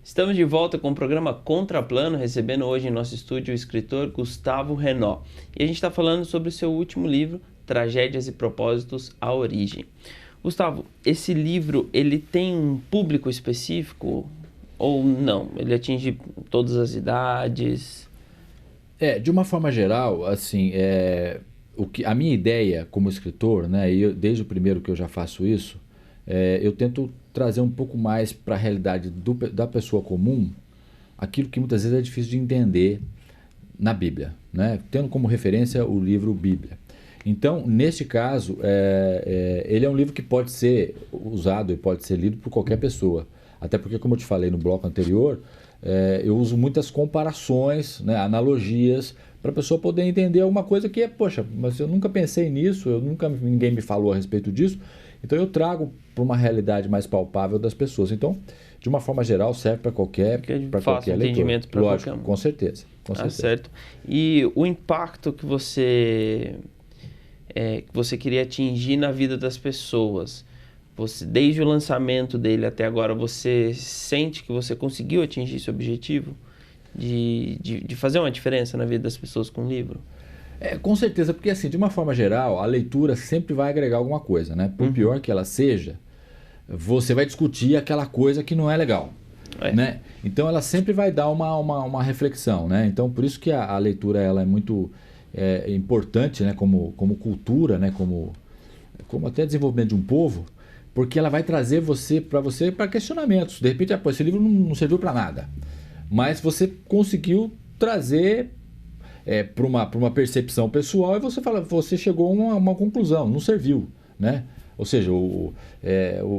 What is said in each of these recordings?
Estamos de volta com o programa Contraplano, recebendo hoje em nosso estúdio o escritor Gustavo Renaud. E a gente está falando sobre o seu último livro, Tragédias e Propósitos, A Origem. Gustavo, esse livro, ele tem um público específico ou não? Ele atinge todas as idades? De uma forma geral, assim, a minha ideia como escritor, né, desde o primeiro que eu já faço isso, eu tento trazer um pouco mais para a realidade da pessoa comum aquilo que muitas vezes é difícil de entender na Bíblia, né, tendo como referência o livro Bíblia. Então, neste caso, ele é um livro que pode ser usado e pode ser lido por qualquer pessoa. Até porque, como eu te falei no bloco anterior, eu uso muitas comparações, né, analogias, para a pessoa poder entender alguma coisa que poxa, mas eu nunca pensei nisso, ninguém me falou a respeito disso. Então eu trago para uma realidade mais palpável das pessoas. Então, de uma forma geral, serve para qualquer entendimento leitor. Lógico, qualquer um. Com certeza. Certo. E o impacto que você queria atingir na vida das pessoas, desde o lançamento dele até agora, você sente que você conseguiu atingir esse objetivo de fazer uma diferença na vida das pessoas com o livro? Com certeza, porque assim, de uma forma geral, a leitura sempre vai agregar alguma coisa, né? Por pior que ela seja, você vai discutir aquela coisa que não é legal, né? Então ela sempre vai dar uma reflexão, né? Então por isso que a leitura ela é muito importante, né? Como cultura, né? Como até desenvolvimento de um povo, porque ela vai trazer para questionamentos. De repente, esse livro não serviu para nada, mas você conseguiu trazer para uma percepção pessoal e você chegou a uma conclusão, não serviu, né? Ou seja, o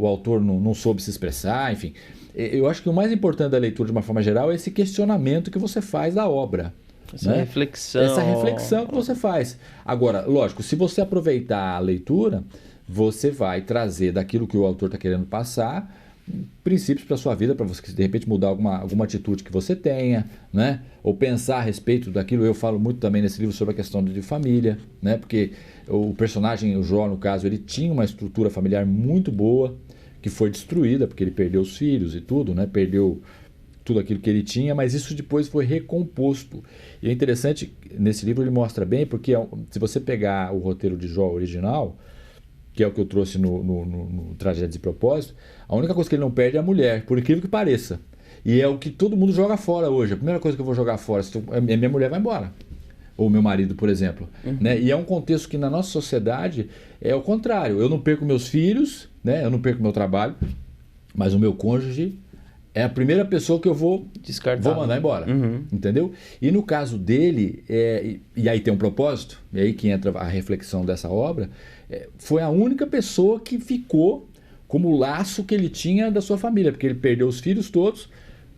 autor não soube se expressar, enfim. Eu acho que o mais importante da leitura, de uma forma geral, é esse questionamento que você faz da obra. Essa reflexão. Essa reflexão que você faz. Agora, lógico, se você aproveitar a leitura, você vai trazer daquilo que o autor está querendo passar princípios para a sua vida, para você de repente mudar alguma atitude que você tenha, né? Ou pensar a respeito daquilo. Eu falo muito também nesse livro sobre a questão de família, né? Porque o personagem, o Jó, no caso, ele tinha uma estrutura familiar muito boa, que foi destruída, porque ele perdeu os filhos e tudo, né? Perdeu tudo aquilo que ele tinha, mas isso depois foi recomposto. E é interessante, nesse livro ele mostra bem, porque se você pegar o roteiro de Jó original, que é o que eu trouxe no Tragédias e Propósitos, a única coisa que ele não perde é a mulher, por incrível que pareça. E é o que todo mundo joga fora hoje. A primeira coisa que eu vou jogar fora, minha mulher vai embora. Ou meu marido, por exemplo. Né? E é um contexto que na nossa sociedade é o contrário. Eu não perco meus filhos, né? Eu não perco meu trabalho, mas o meu cônjuge é a primeira pessoa que eu vou mandar embora. Entendeu? E no caso dele, e aí tem um propósito, e aí que entra a reflexão dessa obra, foi a única pessoa que ficou como laço que ele tinha da sua família, porque ele perdeu os filhos todos,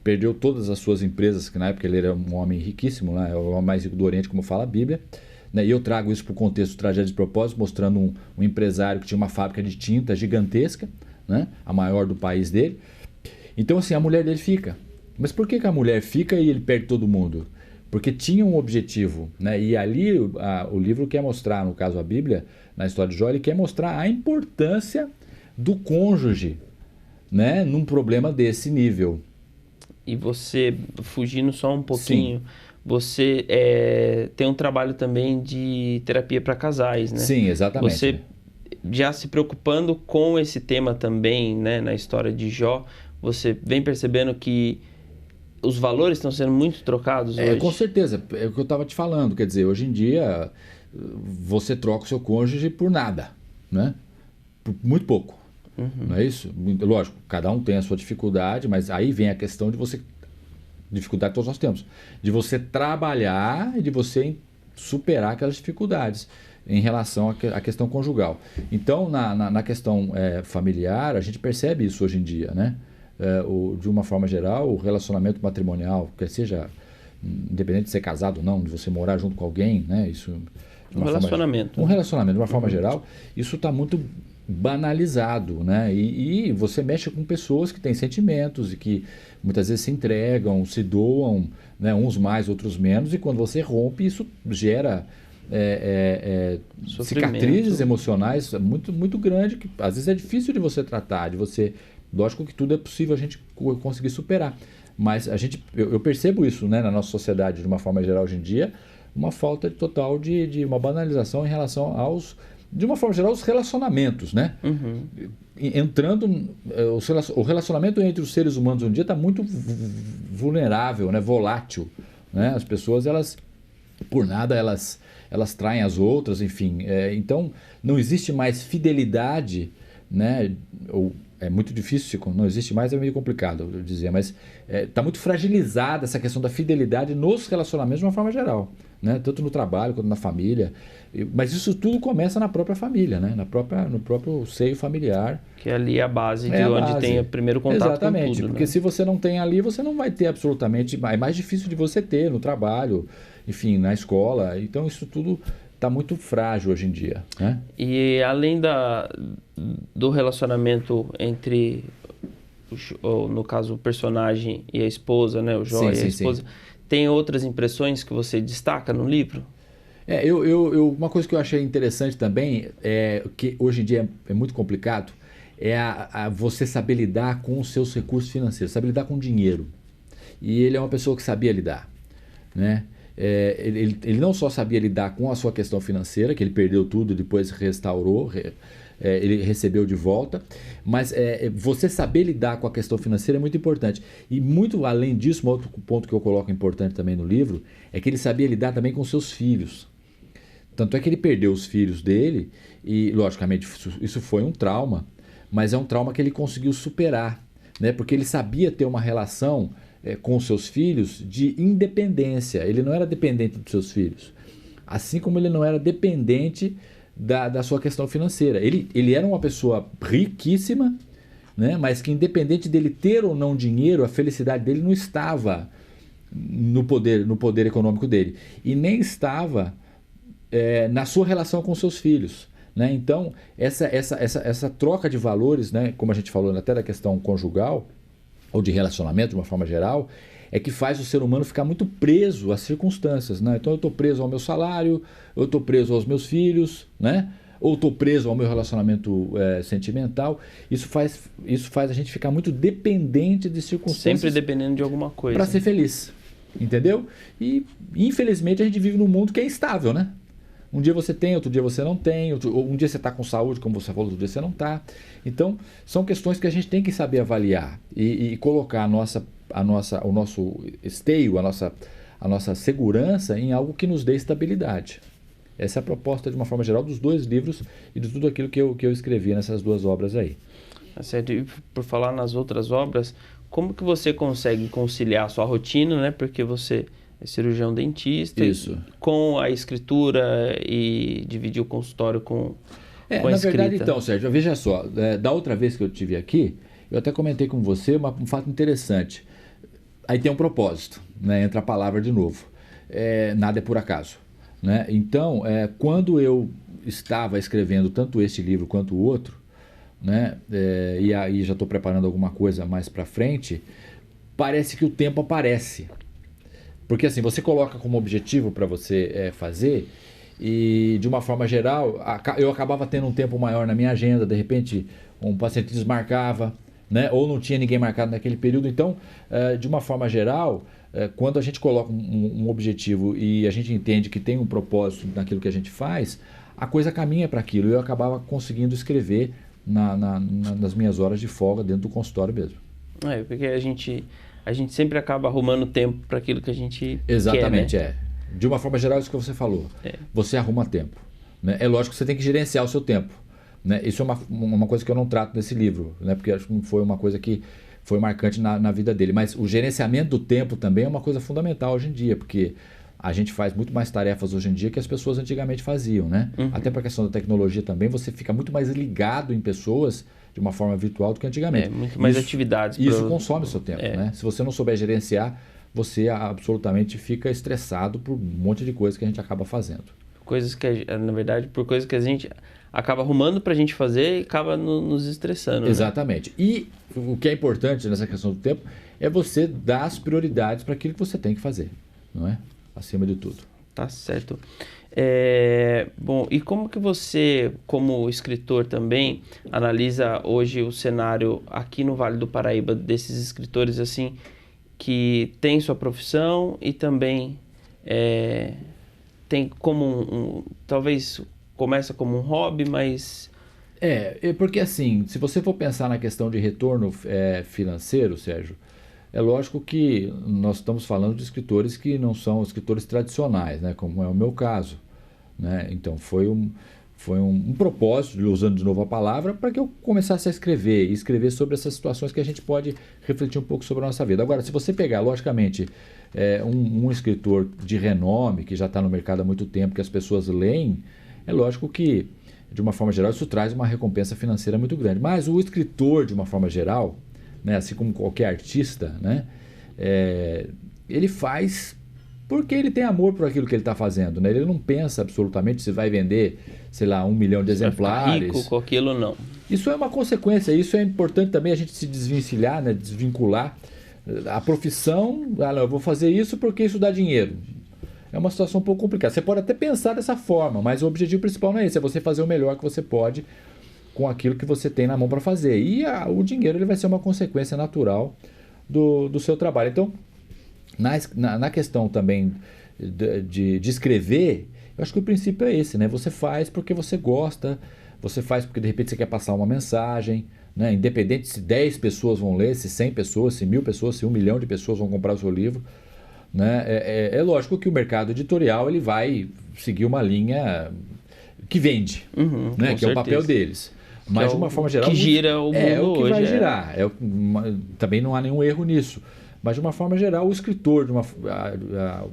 perdeu todas as suas empresas, que na época ele era um homem riquíssimo, né? O homem mais rico do Oriente, como fala a Bíblia. Né? E eu trago isso para o contexto do Tragédia de Propósito, mostrando um empresário que tinha uma fábrica de tinta gigantesca, né? A maior do país dele. Então assim, a mulher dele fica. Mas por que a mulher fica e ele perde todo mundo? Porque tinha um objetivo, né? E ali o livro quer mostrar, no caso a Bíblia, na história de Jó, ele quer mostrar a importância do cônjuge, né? Num problema desse nível. E você, fugindo só um pouquinho, você tem um trabalho também de terapia para casais, né? Sim, exatamente. Você já se preocupando com esse tema também, né, na história de Jó, você vem percebendo que os valores estão sendo muito trocados hoje? Com certeza, é o que eu estava te falando. Quer dizer, hoje em dia você troca o seu cônjuge por nada, né? Por muito pouco, não é isso? Lógico, cada um tem a sua dificuldade, mas aí vem a questão de você, dificuldade que todos nós temos, de você trabalhar e de você superar aquelas dificuldades em relação à questão conjugal. Então, na questão familiar, a gente percebe isso hoje em dia, né? De uma forma geral, o relacionamento matrimonial, quer seja independente de ser casado ou não, de você morar junto com alguém, né? Isso, um relacionamento. Um relacionamento, de uma forma geral, isso está muito banalizado, né? E você mexe com pessoas que têm sentimentos e que muitas vezes se entregam, se doam, né? Uns mais, outros menos, e quando você rompe, isso gera cicatrizes emocionais muito, muito grandes, que às vezes é difícil de você tratar, de você Lógico que tudo é possível a gente conseguir superar. Mas eu percebo isso, né, na nossa sociedade, de uma forma geral, hoje em dia, uma falta total de uma banalização em relação de uma forma geral, os relacionamentos, né? Uhum. O relacionamento entre os seres humanos hoje em dia está muito vulnerável, né, volátil, né? As pessoas, por nada, elas traem as outras, enfim. Então, não existe mais fidelidade, né? É muito difícil, não existe mais, é meio complicado eu dizer, mas está muito fragilizada essa questão da fidelidade nos relacionamentos de uma forma geral, né? Tanto no trabalho quanto na família. Mas isso tudo começa na própria família, né? No próprio seio familiar. Que ali é a base de onde tem o primeiro contato. Exatamente, com tudo, porque né? Se você não tem ali, você não vai ter absolutamente. É mais difícil de você ter no trabalho, enfim, na escola. Então isso tudo está muito frágil hoje em dia, né? E além do relacionamento entre, no caso, o personagem e a esposa, né? O Jó e a esposa, tem outras impressões que você destaca no livro? Uma coisa que eu achei interessante também, que hoje em dia é muito complicado, é você saber lidar com os seus recursos financeiros, saber lidar com dinheiro. E ele é uma pessoa que sabia lidar, né? Ele não só sabia lidar com a sua questão financeira, que ele perdeu tudo, depois restaurou, ele recebeu de volta, mas você saber lidar com a questão financeira é muito importante. E muito além disso, um outro ponto que eu coloco importante também no livro, é que ele sabia lidar também com seus filhos. Tanto é que ele perdeu os filhos dele e, logicamente, isso foi um trauma, mas é um trauma que ele conseguiu superar, né? Porque ele sabia ter uma relação com os seus filhos de independência. Ele não era dependente dos seus filhos, assim como ele não era dependente da sua questão financeira. Ele era uma pessoa riquíssima, né? Mas que independente dele ter ou não dinheiro, a felicidade dele não estava no poder econômico dele. E nem estava na sua relação com seus filhos, né? Então, essa troca de valores, né? Como a gente falou até da questão conjugal, ou de relacionamento de uma forma geral, é que faz o ser humano ficar muito preso às circunstâncias, né? Então eu estou preso ao meu salário, eu estou preso aos meus filhos, né? Ou estou preso ao meu relacionamento sentimental. Isso faz a gente ficar muito dependente de circunstâncias. Sempre dependendo de alguma coisa. Para ser feliz, entendeu? E infelizmente a gente vive num mundo que é instável, né? Um dia você tem, outro dia você não tem, um dia você está com saúde, como você falou, outro dia você não está. Então, são questões que a gente tem que saber avaliar e colocar o nosso esteio, a nossa segurança em algo que nos dê estabilidade. Essa é a proposta, de uma forma geral, dos dois livros e de tudo aquilo que eu escrevi nessas duas obras aí. E por falar nas outras obras, como que você consegue conciliar a sua rotina, né? Porque você é cirurgião dentista, com a escritura e dividir o consultório com a na escrita. Verdade, então, Sérgio, veja só, da outra vez que eu estive aqui, eu até comentei com você um fato interessante. Aí tem um propósito, né? Entra a palavra de novo. Nada é por acaso, né? Então, quando eu estava escrevendo tanto este livro quanto o outro, né? E aí já estou preparando alguma coisa mais para frente, parece que o tempo aparece. Porque assim, você coloca como objetivo para você fazer e de uma forma geral, eu acabava tendo um tempo maior na minha agenda, de repente um paciente desmarcava, né? Ou não tinha ninguém marcado naquele período. Então, de uma forma geral, quando a gente coloca um objetivo e a gente entende que tem um propósito naquilo que a gente faz, a coisa caminha para aquilo. Eu acabava conseguindo escrever nas minhas horas de folga dentro do consultório mesmo. Porque a gente sempre acaba arrumando tempo para aquilo que a gente Exatamente, quer, né? De uma forma geral, isso que você falou. Você arruma tempo, né? É lógico que você tem que gerenciar o seu tempo, né? Isso é uma coisa que eu não trato nesse livro, né? Porque acho que não foi uma coisa que foi marcante na vida dele. Mas o gerenciamento do tempo também é uma coisa fundamental hoje em dia, porque a gente faz muito mais tarefas hoje em dia que as pessoas antigamente faziam, né? Uhum. Até para a questão da tecnologia também, você fica muito mais ligado em pessoas de uma forma virtual do que antigamente. Muito mais atividades. Isso consome o seu tempo, né? Se você não souber gerenciar, você absolutamente fica estressado por um monte de coisas que a gente acaba fazendo. Na verdade, por coisas que a gente acaba arrumando para a gente fazer e acaba nos estressando. Exatamente. Né? E o que é importante nessa questão do tempo é você dar as prioridades para aquilo que você tem que fazer, não é? Acima de tudo. Tá certo. Bom, e como que você, como escritor também, analisa hoje o cenário aqui no Vale do Paraíba desses escritores assim que tem sua profissão e também tem como talvez começa como um hobby, mas Porque assim, se você for pensar na questão de retorno financeiro, Sérgio, é lógico que nós estamos falando de escritores que não são escritores tradicionais, né, como é o meu caso, né? Então foi um propósito, usando de novo a palavra, para que eu começasse a escrever, e escrever sobre essas situações que a gente pode refletir um pouco sobre a nossa vida. Agora, se você pegar, logicamente, um escritor de renome, que já está no mercado há muito tempo, que as pessoas leem, é lógico que, de uma forma geral, isso traz uma recompensa financeira muito grande. Mas o escritor, de uma forma geral, né, assim como qualquer artista, né, ele faz porque ele tem amor por aquilo que ele está fazendo, né? Ele não pensa absolutamente se vai vender, sei lá, 1 milhão de exemplares. Rico com aquilo, não. Isso é uma consequência, isso é importante também a gente se desvencilhar, né, desvincular. A profissão, eu vou fazer isso porque isso dá dinheiro. É uma situação um pouco complicada. Você pode até pensar dessa forma, mas o objetivo principal não é esse, é você fazer o melhor que você pode com aquilo que você tem na mão para fazer. E o dinheiro ele vai ser uma consequência natural do seu trabalho. Então, na questão também de escrever, eu acho que o princípio é esse, né? Você faz porque você gosta, você faz porque de repente você quer passar uma mensagem, né? Independente se 10 pessoas vão ler, se 100 pessoas, se 1000 pessoas, se 1 milhão de pessoas vão comprar o seu livro, né? É lógico que o mercado editorial ele vai seguir uma linha que vende, né? Que é o papel deles. Mas de uma forma geral, que gira o mundo é o que hoje, vai girar. Também não há nenhum erro nisso. Mas de uma forma geral, o escritor,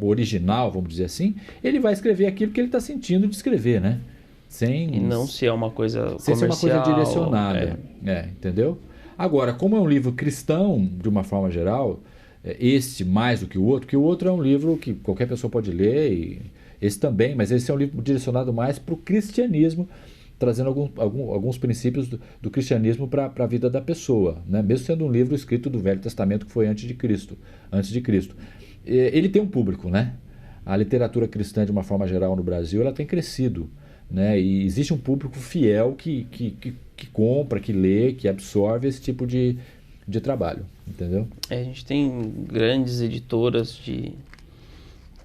o original, vamos dizer assim, ele vai escrever aquilo que ele está sentindo de escrever, né? E não se é uma coisa sem comercial. Ser uma coisa direcionada. Entendeu? Agora, como é um livro cristão, de uma forma geral, este mais do que o outro, que o outro é um livro que qualquer pessoa pode ler, e esse também, mas esse é um livro direcionado mais para o cristianismo, trazendo alguns princípios do cristianismo para a vida da pessoa, né? Mesmo sendo um livro escrito do Velho Testamento que foi antes de Cristo. Ele tem um público, né? A literatura cristã, de uma forma geral, no Brasil, ela tem crescido, né? E existe um público fiel que compra, que lê, que absorve esse tipo de trabalho, entendeu? A gente tem grandes editoras que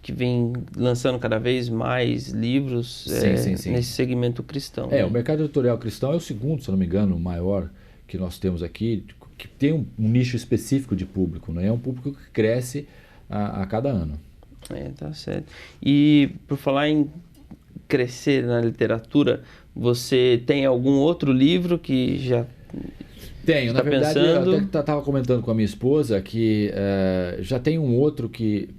vem lançando cada vez mais livros sim. nesse segmento cristão. Né? O mercado editorial cristão é o segundo, se não me engano, maior que nós temos aqui, que tem um nicho específico de público, né? É um público que cresce a cada ano. Tá certo. E por falar em crescer na literatura, você tem algum outro livro que já... Tenho, na verdade, eu até estava comentando com a minha esposa que já tem um outro que...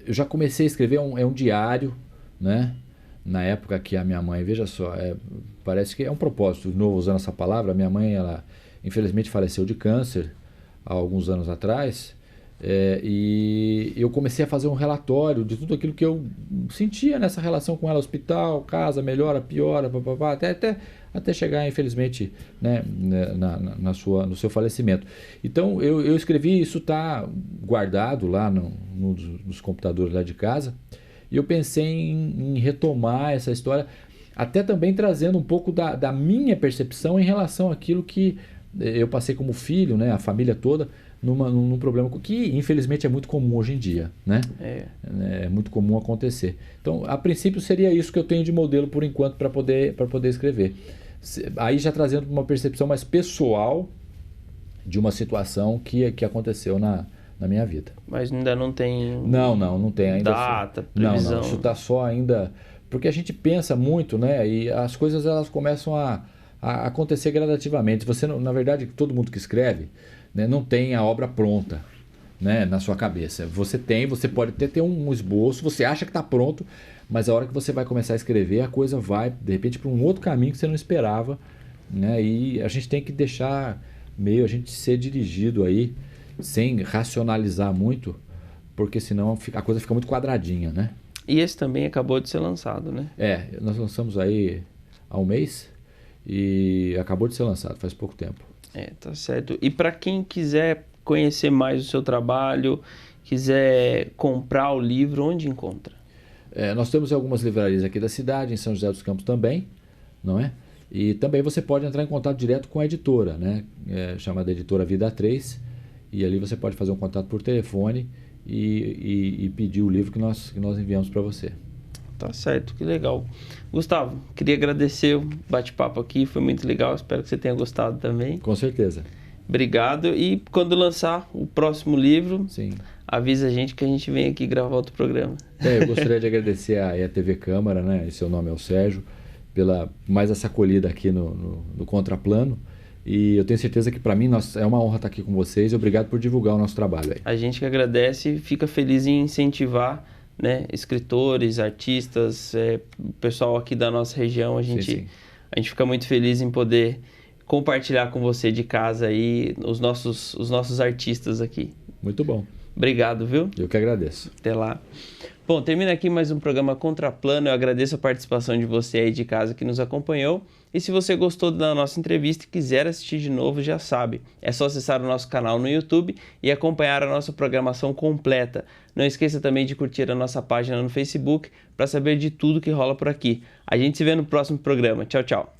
Eu já comecei a escrever, é um diário, né? Na época que a minha mãe, veja só, parece que é um propósito, de novo usando essa palavra, a minha mãe, ela infelizmente faleceu de câncer há alguns anos atrás, e eu comecei a fazer um relatório de tudo aquilo que eu sentia nessa relação com ela, hospital, casa, melhora, piora, até chegar, infelizmente, né, no seu falecimento. Então, eu escrevi, isso está guardado lá nos computadores lá de casa, e eu pensei em retomar essa história, até também trazendo um pouco da minha percepção em relação àquilo que eu passei como filho, né, a família toda, num problema que infelizmente é muito comum hoje em dia, né? É muito comum acontecer. Então, a princípio seria isso que eu tenho de modelo por enquanto para poder escrever. Aí já trazendo uma percepção mais pessoal de uma situação que aconteceu na minha vida. Mas ainda não tem... Não tem ainda. Data, previsão. Não, isso está só ainda... Porque a gente pensa muito, né? E as coisas elas começam a acontecer gradativamente. Você, na verdade, todo mundo que escreve, né, não tem a obra pronta, né, na sua cabeça. Você pode até ter um esboço, você acha que está pronto, mas a hora que você vai começar a escrever, a coisa vai, de repente, para um outro caminho que você não esperava, né? E a gente tem que deixar a gente ser dirigido aí, sem racionalizar muito, porque senão a coisa fica muito quadradinha, né? E esse também acabou de ser lançado, né? Nós lançamos aí há um mês e acabou de ser lançado, faz pouco tempo. Tá certo. E para quem quiser conhecer mais o seu trabalho, quiser comprar o livro, onde encontra? Nós temos algumas livrarias aqui da cidade, em São José dos Campos também, não é? E também você pode entrar em contato direto com a editora, né? Chamada Editora Vida 3, e ali você pode fazer um contato por telefone e pedir o livro que nós enviamos para você. Tá certo, que legal. Gustavo, queria agradecer o bate-papo aqui, foi muito legal, espero que você tenha gostado também. Com certeza. Obrigado, e quando lançar o próximo livro, sim, avisa a gente que a gente vem aqui gravar outro programa. Eu gostaria de agradecer a TV Câmara, né? Seu nome é o Sérgio, pela mais essa acolhida aqui no Contraplano. E eu tenho certeza que para mim é uma honra estar aqui com vocês e obrigado por divulgar o nosso trabalho aí. A gente que agradece e fica feliz em incentivar, né, escritores, artistas, o pessoal aqui da nossa região. A gente fica muito feliz em poder compartilhar com você de casa aí os nossos artistas aqui. Muito bom. Obrigado, viu? Eu que agradeço. Até lá. Bom, termina aqui mais um programa Contraplano. Eu agradeço a participação de você aí de casa que nos acompanhou. E se você gostou da nossa entrevista e quiser assistir de novo, já sabe. É só acessar o nosso canal no YouTube e acompanhar a nossa programação completa. Não esqueça também de curtir a nossa página no Facebook para saber de tudo que rola por aqui. A gente se vê no próximo programa. Tchau, tchau.